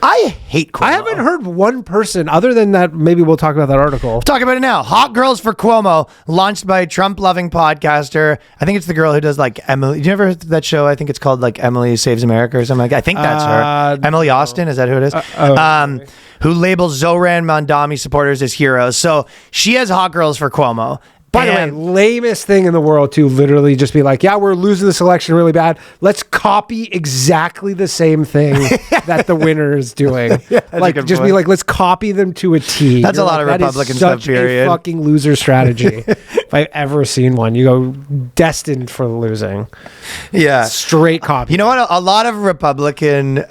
I hate Cuomo. I haven't heard one person other than that. Maybe we'll talk about that article. Talk about it now. Hot Girls for Cuomo, launched by a Trump-loving podcaster. I think it's the girl who does like Emily. Did you ever hear that show? I think it's called like Emily Saves America or something like that. I think that's her. Emily Austin, is that who it is? Who labels Zohran Mandami supporters as heroes. So she has Hot Girls for Cuomo. By the way, lamest thing in the world to literally just be like, yeah, we're losing this election really bad. Let's copy exactly the same thing that the winner is doing. Like, just be like, let's copy them to a T. That's a lot of Republican stuff, period. A fucking loser strategy. If I've ever seen one, you go destined for losing. Yeah. Straight copy. You know what? A lot of Republican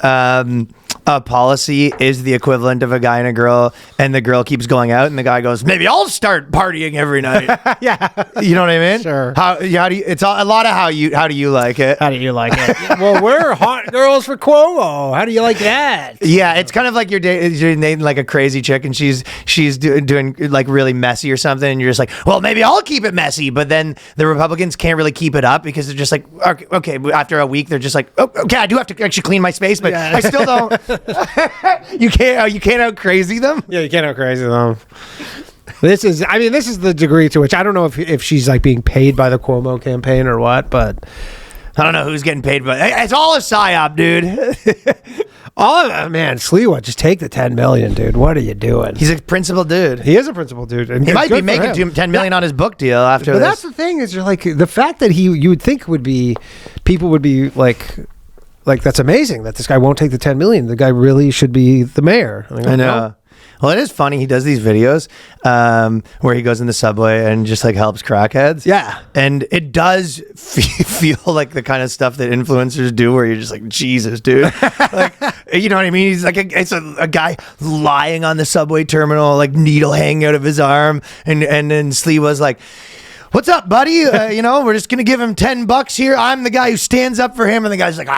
policy is the equivalent of a guy and a girl, and the girl keeps going out, and the guy goes, maybe I'll start partying every night. Yeah. You know what I mean? Sure. How do you, it's a lot of how do you like it? How do you like it? Well, we're Hot Girls for Cuomo. How do you like that? Yeah, it's kind of like you're dating like a crazy chick, and she's doing like really messy or something, and you're just like, well, maybe I'll keep it messy. But then the Republicans can't really keep it up because they're just like, okay, after a week, they're just like, oh, okay, I do have to actually clean my space, but I still don't. You can't out crazy them. Yeah, you can't out crazy them. This is the degree to which I don't know if she's like being paid by the Cuomo campaign or what, but I don't know who's getting paid, but it's all a psyop, dude. All of that, man. Sliwa, just take the $10 million, dude. What are you doing? He's a principal dude. He is a principal dude, and he might be making $10 million on his book deal after but this. That's the thing is, you're like the fact that you would think people would be like that's amazing that this guy won't take the $10 million. The guy really should be the mayor. I know. Well, it is funny. He does these videos where he goes in the subway and just like helps crackheads. Yeah. And it does feel like the kind of stuff that influencers do where you're just like, Jesus, dude. Like, you know what I mean? He's like, it's a guy lying on the subway terminal, like needle hanging out of his arm. And then Sliwa's like, what's up, buddy? We're just going to give him $10 here. I'm the guy who stands up for him. And the guy's like,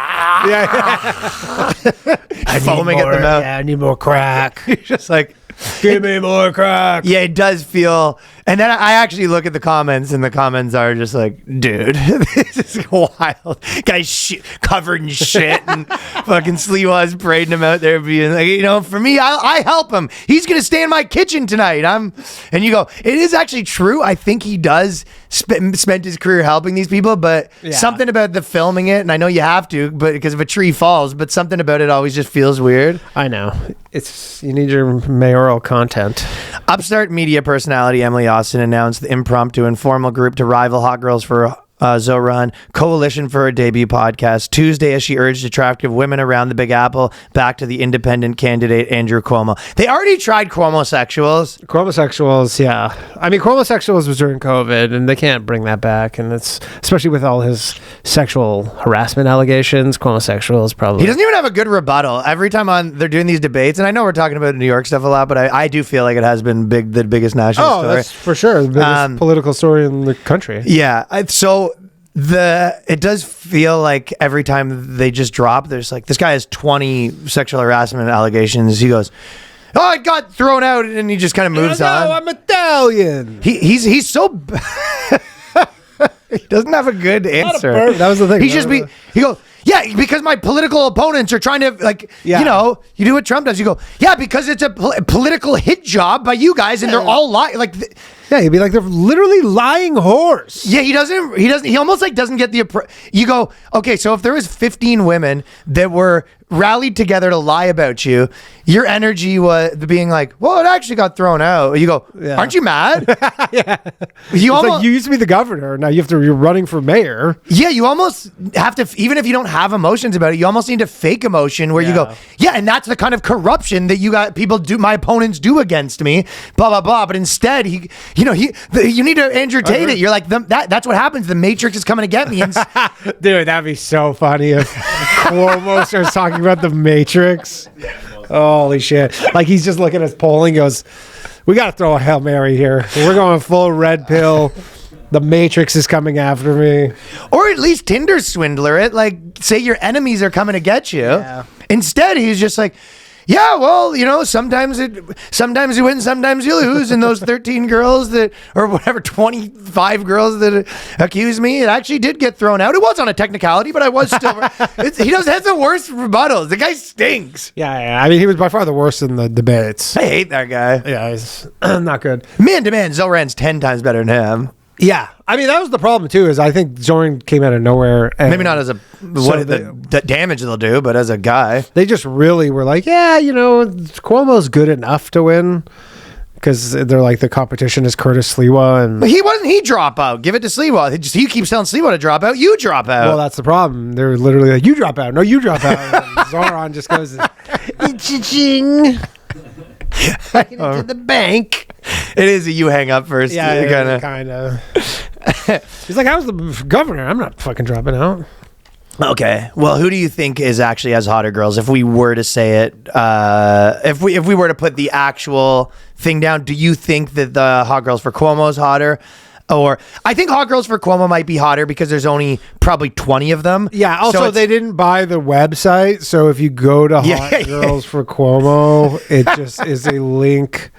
foaming at the mouth. Yeah, I need more crack. You're just like, give me more crack. Yeah, it does feel. And then I actually look at the comments, and the comments are just like, dude, this is wild. Guy's covered in shit, and fucking Sliwa's parading him out there being like, for me, I help him. He's going to stay in my kitchen tonight. And you go, it is actually true. I think he does spent his career helping these people, but something about the filming it, and I know you have to, but because if a tree falls, but something about it always just feels weird. I know. You need your mayoral content. Upstart media personality Emily Austin announced the impromptu informal group to rival Hot Girls for Zohran coalition for her debut podcast Tuesday as she urged attractive women around the Big Apple back to the independent candidate Andrew Cuomo. They already tried Cuomo-sexuals. Yeah. I mean, Cuomo-sexuals was during COVID, and they can't bring that back. And it's especially with all his sexual harassment allegations. Cuomo-sexuals probably. He doesn't even have a good rebuttal. Every time they're doing these debates, and I know we're talking about New York stuff a lot, but I do feel like it has been the biggest national story. That's for sure the biggest political story in the country. Yeah. It does feel like every time they just drop, there's like, this guy has 20 sexual harassment allegations. He goes, oh, I got thrown out, and he just kind of moves on. I'm Italian. He's so he doesn't have a good answer. That was the thing. He goes, yeah, because my political opponents are trying to you do what Trump does. You go, yeah, because it's a political hit job by you guys, and they're all lying. Yeah, he'd be like, they're literally lying horse. Yeah, he almost like doesn't get you go, okay, so if there was 15 women that were rallied together to lie about you, your energy was being like, well, it actually got thrown out. You go, aren't you mad? Yeah. You used to be the governor. Now you're running for mayor. Yeah, you almost have to, even if you don't have emotions about it, you almost need to fake emotion where you go, yeah, and that's the kind of corruption that my opponents do against me, blah, blah, blah. But instead, you need to Andrew Tate it. You're like, that's what happens. The Matrix is coming to get me. Dude, that'd be so funny if Cuomo starts talking about the Matrix. Holy shit. Like, he's just looking at his polling, goes, we got to throw a Hail Mary here. We're going full red pill. The Matrix is coming after me. Or at least Tinder swindler it. Like, say your enemies are coming to get you. Yeah. Instead, he's just like, Yeah, well, sometimes you win, sometimes you lose. And those 13 girls or whatever, 25 girls that accused me, it actually did get thrown out. It was on a technicality, but I was still. He has the worst rebuttals. The guy stinks. Yeah. I mean, he was by far the worst in the debates. I hate that guy. Yeah, he's not good. Man to man, Zohran's 10 times better than him. Yeah, I mean that was the problem too. Is I think Zohran came out of nowhere. And maybe not as the damage they'll do, but as a guy, they just really were like, yeah, Cuomo's good enough to win because they're like the competition is Curtis Sliwa, and he drop out. Give it to Sliwa. He keeps telling Sliwa to drop out. You drop out. Well, that's the problem. They're literally like, you drop out. No, you drop out. And Zohran just goes, ching. To the bank. It is a you hang up first. Yeah, kind of. He's like, I was the governor. I'm not fucking dropping out. Okay. Well, who do you think is actually has hotter girls? If we were to say it, if we were to put the actual thing down, do you think that the hot girls for Cuomo is hotter? Or I think hot girls for Cuomo might be hotter because there's only probably 20 of them. Yeah. Also, so they didn't buy the website, so if you go to Hot Girls for Cuomo, it just is a link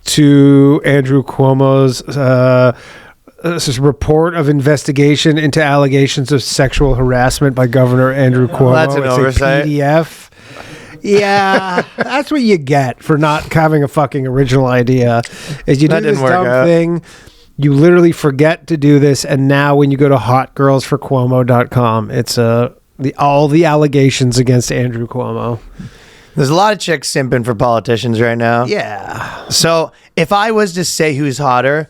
to Andrew Cuomo's this report of investigation into allegations of sexual harassment by Governor Andrew Cuomo. Well, that's an oversight. A PDF. Yeah, that's what you get for not having a fucking original idea. Is you do this dumb thing. You literally forget to do this, and now when you go to hotgirlsforcuomo.com, it's all the allegations against Andrew Cuomo. There's a lot of chicks simping for politicians right now. Yeah. So if I was to say who's hotter,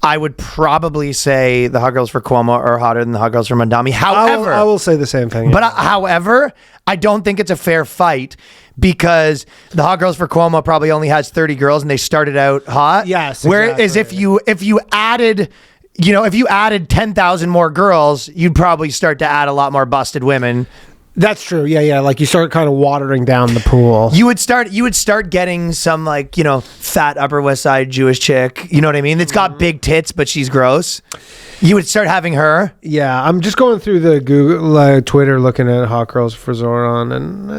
I would probably say the hot girls for Cuomo are hotter than the hot girls for Mondami. However, I will say the same thing. But however, I don't think it's a fair fight because the hot girls for Cuomo probably only has 30 girls and they started out hot. Yes. Whereas if you added 10,000 more girls, you'd probably start to add a lot more busted women. That's true. Yeah. Like you start kind of watering down the pool. You would start getting some fat Upper West Side Jewish chick. You know what I mean? It's got big tits, but she's gross. You would start having her. Yeah, I'm just going through the Google, Twitter, looking at hot girls for Zohran, and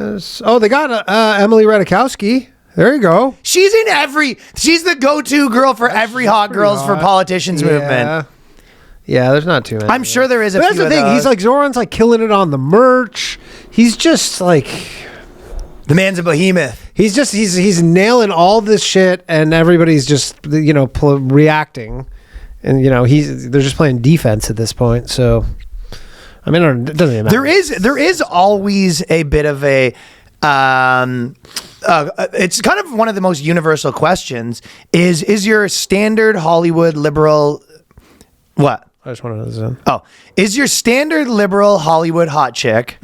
they got Emily Ratajkowski. There you go. She's the go-to girl for every hot girls for politicians movement. Yeah, there's not too many. I'm sure there is a few. That's the thing. He's like Zoran's like killing it on the merch. He's just like the man's a behemoth. He's nailing all this shit, and everybody's just reacting, and they're just playing defense at this point. So, I mean, it doesn't even matter. There is always a bit of a. It's kind of one of the most universal questions. Is your standard Hollywood liberal what? I just wanted to know. Oh, is your standard liberal Hollywood hot chick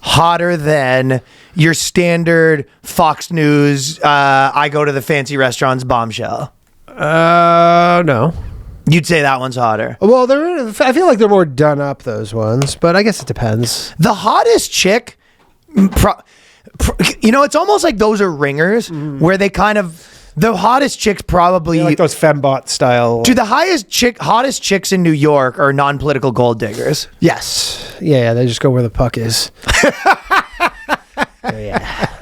hotter than your standard Fox News, I go to the fancy restaurants bombshell? No. You'd say that one's hotter. Well, I feel like they're more done up, those ones, but I guess it depends. The hottest chick, it's almost like those are ringers where they kind of... The hottest chicks probably... like those fembot style... Dude, the hottest chicks in New York are non-political gold diggers. Yes. Yeah, they just go where the puck is. Yeah.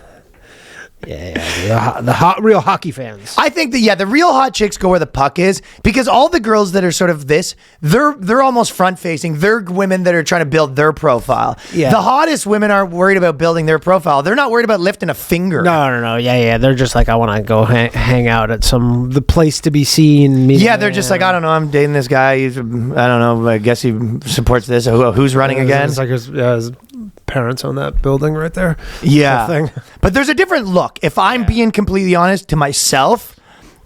The hot, real hockey fans. I think the real hot chicks go where the puck is because all the girls that are sort of they're almost front facing. They're women that are trying to build their profile. Yeah. The hottest women aren't worried about building their profile. They're not worried about lifting a finger. No. Yeah. They're just like, I want to go hang out at the place to be seen. Yeah, they're just like, I don't know. I'm dating this guy. I don't know. I guess he supports this. Who's running again? It's like his parents own that building right there. Yeah. But there's a different look. If I'm being completely honest to myself.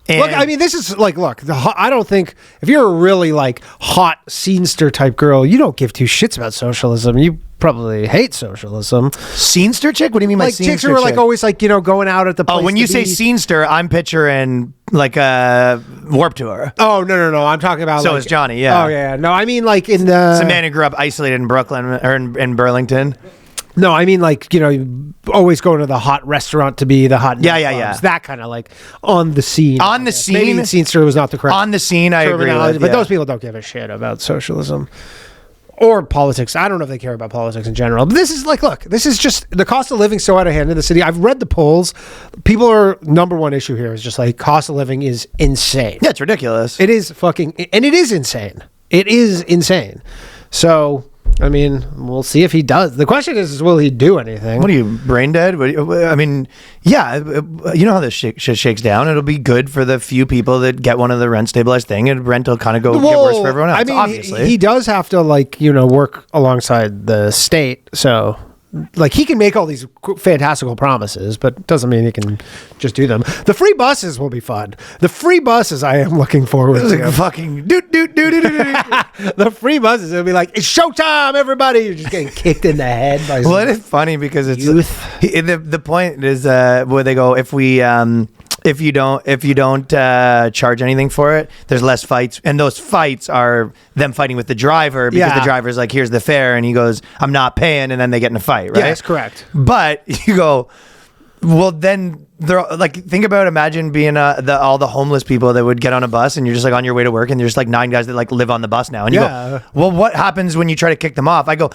Look, I mean, this is like, I don't think if you're a really like hot scenester type girl, you don't give two shits about socialism. You probably hate socialism. Scenester chick? What do you mean by scenester chicks who are like always like, going out at the place. Oh, when you say scenester, I'm picturing like a Warped Tour. Oh, no. I'm talking about So is Johnny, yeah. Oh, yeah. No, I mean like in the... It's a man who grew up isolated in Brooklyn or in Burlington. No, I mean like, always going to the hot restaurant to be the hot... Yeah. That kind of like on the scene. On the scene? Maybe scenester was not the correct... On the scene, I agree with, but those people don't give a shit about socialism. or politics. I don't know if they care about politics in general. But this is like, look, this is just the cost of living so out of hand in the city. I've read the polls. People are number one issue here is just like cost of living is insane. Yeah, it's ridiculous. It is fucking, and it is insane. It is insane. So, I mean, we'll see if he does. The question is will he do anything? What are you, brain dead? I mean, yeah, you know how this shit shakes down. It'll be good for the few people that get one of the rent stabilized thing, and rent will kind of get worse for everyone else. I mean, obviously. he does have to, like, you know, work alongside the state. So, like, he can make all these fantastical promises, but doesn't mean he can just do them. The free buses will be fun. The free buses I am looking forward to. Like fucking doot. The free buses, it'll be like, it's showtime, everybody. You're just getting kicked in the head by Well, it's funny because it's youth. The point is where they go, if you don't charge anything for it, there's less fights, and those fights are them fighting with the driver because the driver's like, here's the fare, and he goes, I'm not paying, and then they get in a fight, right? Yes, correct. But you go, well, then they're like, think about, imagine being all the homeless people that would get on a bus, and you're just like on your way to work, and there's like 9 guys that like live on the bus now, and you go, well, what happens when you try to kick them off? I go,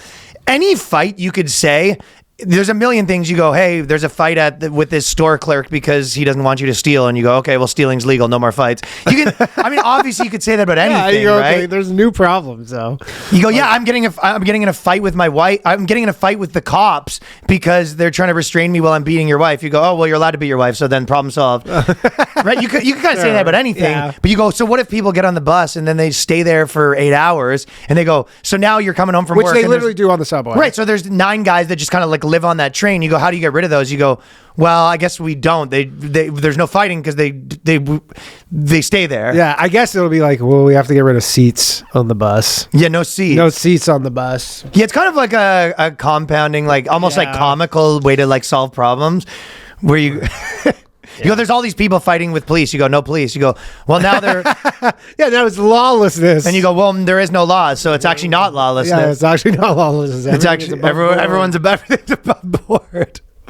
any fight you could say. There's a million things you go, hey, there's a fight with this store clerk because he doesn't want you to steal, and you go, okay, well, stealing's legal, no more fights. You can, I mean, obviously you could say that about anything, right? Okay, there's new problems though. You go, yeah, I'm getting in a fight with my wife. I'm getting in a fight with the cops because they're trying to restrain me while I'm beating your wife. You go, oh, well, you're allowed to beat your wife, so then problem solved, right? You could kind of say that about anything, but you go, so what if people get on the bus and then they stay there for 8 hours and they go, so now you're coming home from work, which they literally do on the subway, right? So there's 9 guys that just kind of like live on that train. You go, how do you get rid of those? You go, well, I guess we don't. There's no fighting because they stay there. Yeah, I guess it'll be like, well, we have to get rid of seats on the bus. Yeah, no seats. No seats on the bus. Yeah, it's kind of like a compounding, like almost like comical way to like solve problems, where you. You go, there's all these people fighting with police. You go, no police. You go, well, now they're... yeah, now it's lawlessness. And you go, well, there is no laws, so it's actually not lawlessness. Yeah, it's actually not lawlessness. It's actually... Everyone's above board.